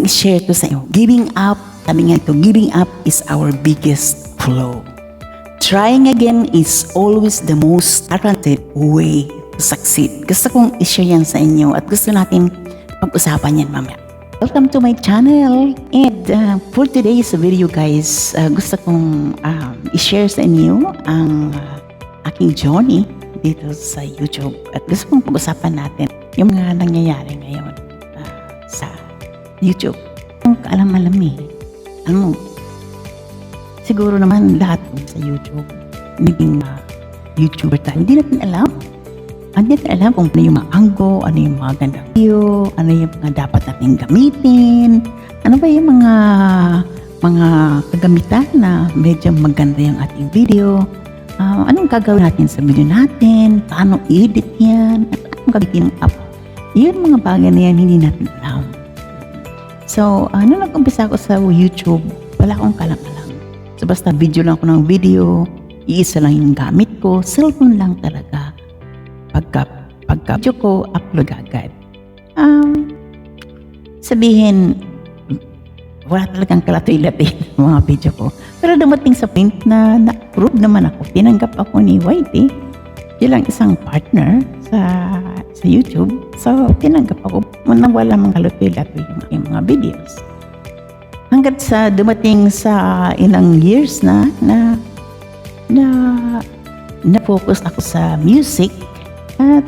I-share to sa inyo. Giving up, sabi nga ito, giving up is our biggest flaw. Trying again is always the most guaranteed way to succeed. Gusto kong i-share yan sa inyo at gusto natin pag-usapan yan mamaya. Welcome to my channel, and for today's video guys, gusto kong i-share sa inyo ang aking journey dito sa YouTube at gusto kong pag-usapan natin yung mga nangyayari ngayon sa YouTube. Kung kaalam-alam siguro naman lahat sa YouTube naging YouTuber tayo. Hindi natin alam. Hindi natin alam kung ano yung mga anggo, ano yung mga gandang video, ano yung mga dapat natin gamitin, ano ba yung mga kagamitan na medyo maganda yung ating video, anong gagawin natin sa video natin, paano i-edit yan, at anong gamitin ng app. Yun mga bagay na yan, hindi natin alam. So, nung nag-umpisa ako sa YouTube, wala akong kalam-alam. So, basta video lang ako ng video, iisa lang yung gamit ko, cellphone lang talaga. Pagka video ko, upload agad. Sabihin, wala talagang kalatoy-latoy mga video ko. Pero dumating sa point na na-approve naman ako. Tinanggap ako ni YT. Yun lang isang partner sa YouTube. So, tinanggap ako. Nang wala mga kalatoy-latoy yung aking mga videos. Hanggat sa dumating sa ilang years na focus ako sa music. At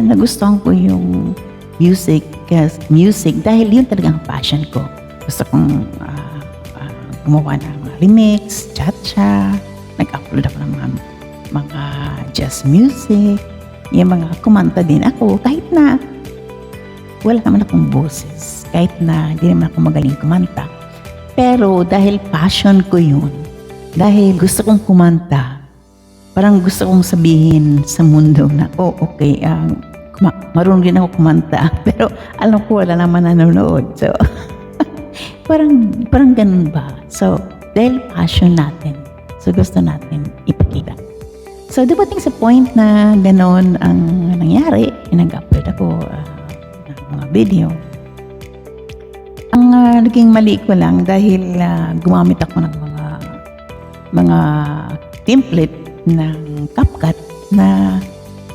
nagustuhan ko yung music dahil yun talagang passion ko. Gusto kong gumawa ng mga remix, cha-cha, nag-upload ako ng mga jazz music, yung mga kumanta din ako kahit na wala naman akong boses, kahit na hindi naman ako magaling kumanta. Pero dahil passion ko yun, dahil gusto kong kumanta, parang gusto kong sabihin sa mundo na, okay, marunong din ako kumanta. Pero alam ko wala naman nanonood. So, parang ganun ba? So, dahil passion natin, so gusto natin ipakita. So, dumating sa point na ganun ang nangyari. Nag-upload ako ng mga video. Ang naging mali ko lang dahil gumamit ako ng mga template ng CapCut na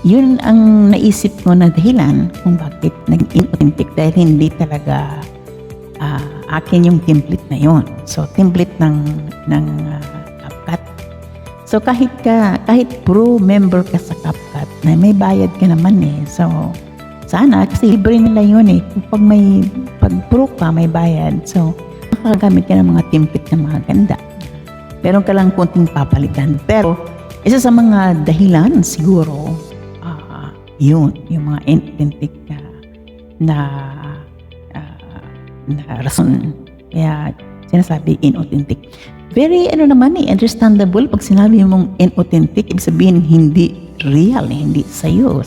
yun ang naisip ko na dahilan kung bakit naging inauthentic dahil hindi talaga akin yung template na yun. So, template ng CapCut. So, kahit pro member ka sa CapCut na may bayad ka naman So, sana kasi libre nila yun Pag pro ka, may bayad. So, makagamit ka ng mga template na mga ganda. Meron ka lang konting papalitan. Pero, isa sa mga dahilan siguro, yung mga inauthentic na rason. Kaya sinasabi inauthentic. Very understandable pag sinabi mong inauthentic, ibig sabihin hindi real, hindi sa'yo.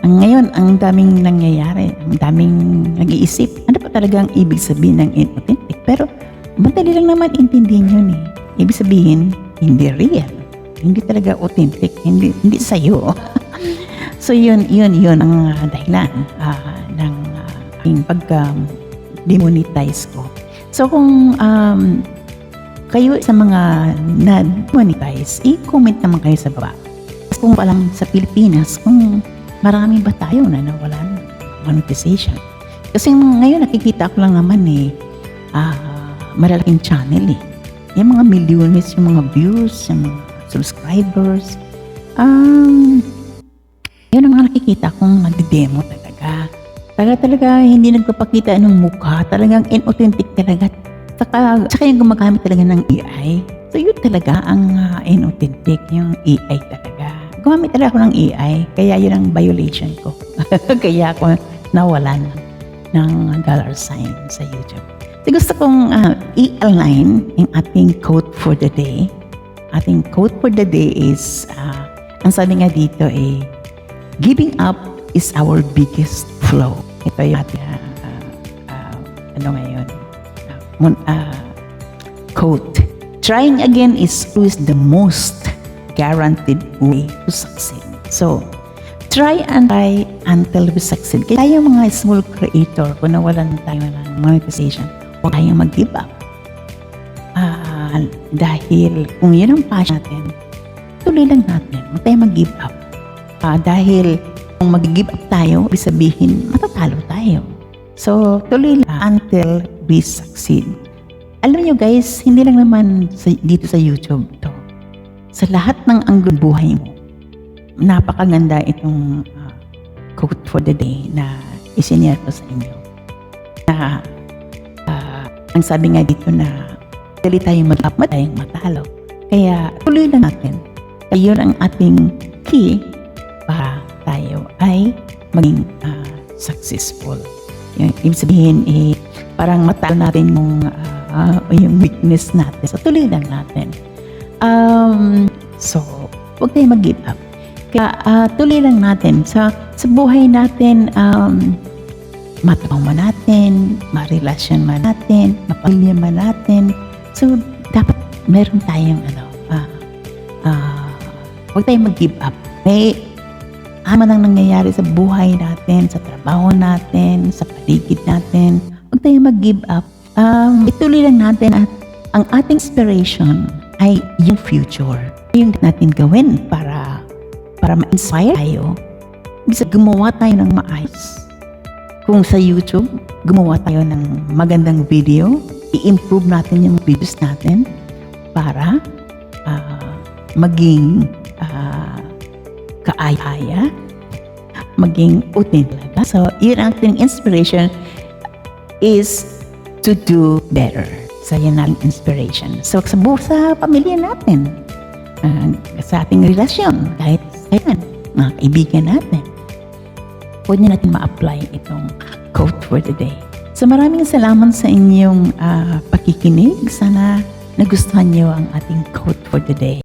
Ngayon, ang daming nangyayari, ang daming nag-iisip. Ano pa talaga ang ibig sabihin ng inauthentic? Pero madali lang naman intindihin yun Ibig sabihin, hindi real. Hindi talaga authentic. Hindi sa'yo. So, yun ang dahilan ng aking pagka-demonetize ko. So, kung kayo sa mga na-demonetize, i-comment naman kayo sa baba. Kung alam sa Pilipinas, kung marami ba tayo na nawalan monetization. Kasi ngayon nakikita ko lang naman malalaking channel yung mga milyones, yung mga views, yung mga subscribers. Yun ang mga nakikita kong nagde-demo talaga. Talaga hindi nagpapakita ng mukha. Talagang inauthentic talaga. Saka yung gumagamit talaga ng AI. So yun talaga ang inauthentic, yung AI talaga. Gumamit talaga ako ng AI. Kaya yun ang violation ko. Kaya ako nawalan ng $sign sa YouTube. So gusto kong i-align yung ating quote for the day. Ating quote for the day is, ang sabi nga dito giving up is our biggest flaw. Ito yung ating, quote. Trying again is always the most guaranteed way to succeed. So, try and try until we succeed. Kaya tayo mga small creator, kung nawalan tayo ng monetization, huwag tayong mag-give up. Dahil kung yun ang passion natin, tuloy lang natin. Huwag tayong mag-give up. Dahil kung mag-give up tayo, ibig sabihin, matatalo tayo. So, tuloy lang until we succeed. Alam nyo guys, hindi lang naman dito sa YouTube to. Sa lahat ng anggol buhay mo, napakaganda itong quote for the day na isinare ko sa inyo. Na ang sabi nga dito na dali tayong mag-up, tayong matalo. Kaya tuloy lang natin. Kaya yun ang ating key para tayo ay maging successful. Yung ibig sabihin, parang matalo natin yung weakness natin. So tuloy lang natin. So, huwag tayong mag-give up. Kaya tuloy lang natin. Sa buhay natin, matrabaho man natin, marelasyon man natin, mapamilya man natin. So, dapat meron tayong huwag tayong mag-give up. May man ang nangyayari sa buhay natin, sa trabaho natin, sa paligid natin. Huwag tayong mag-give up. Ituloy lang natin at ang ating inspiration ay yung future. Yung natin gawin para ma-inspire tayo. Bisa gumawa tayo ng maayos. Kung sa YouTube, gumawa tayo ng magandang video, i-improve natin yung videos natin para maging kaaya, maging utin talaga. So, yun ang ating inspiration is to do better. So, yun ang inspiration. So, sa pamilya natin, sa ating relasyon, kahit kailan, mga kaibigan natin, pwede natin ma-apply itong quote for the day. So maraming salamat sa inyong pakikinig. Sana nagustuhan niyo ang ating quote for the day.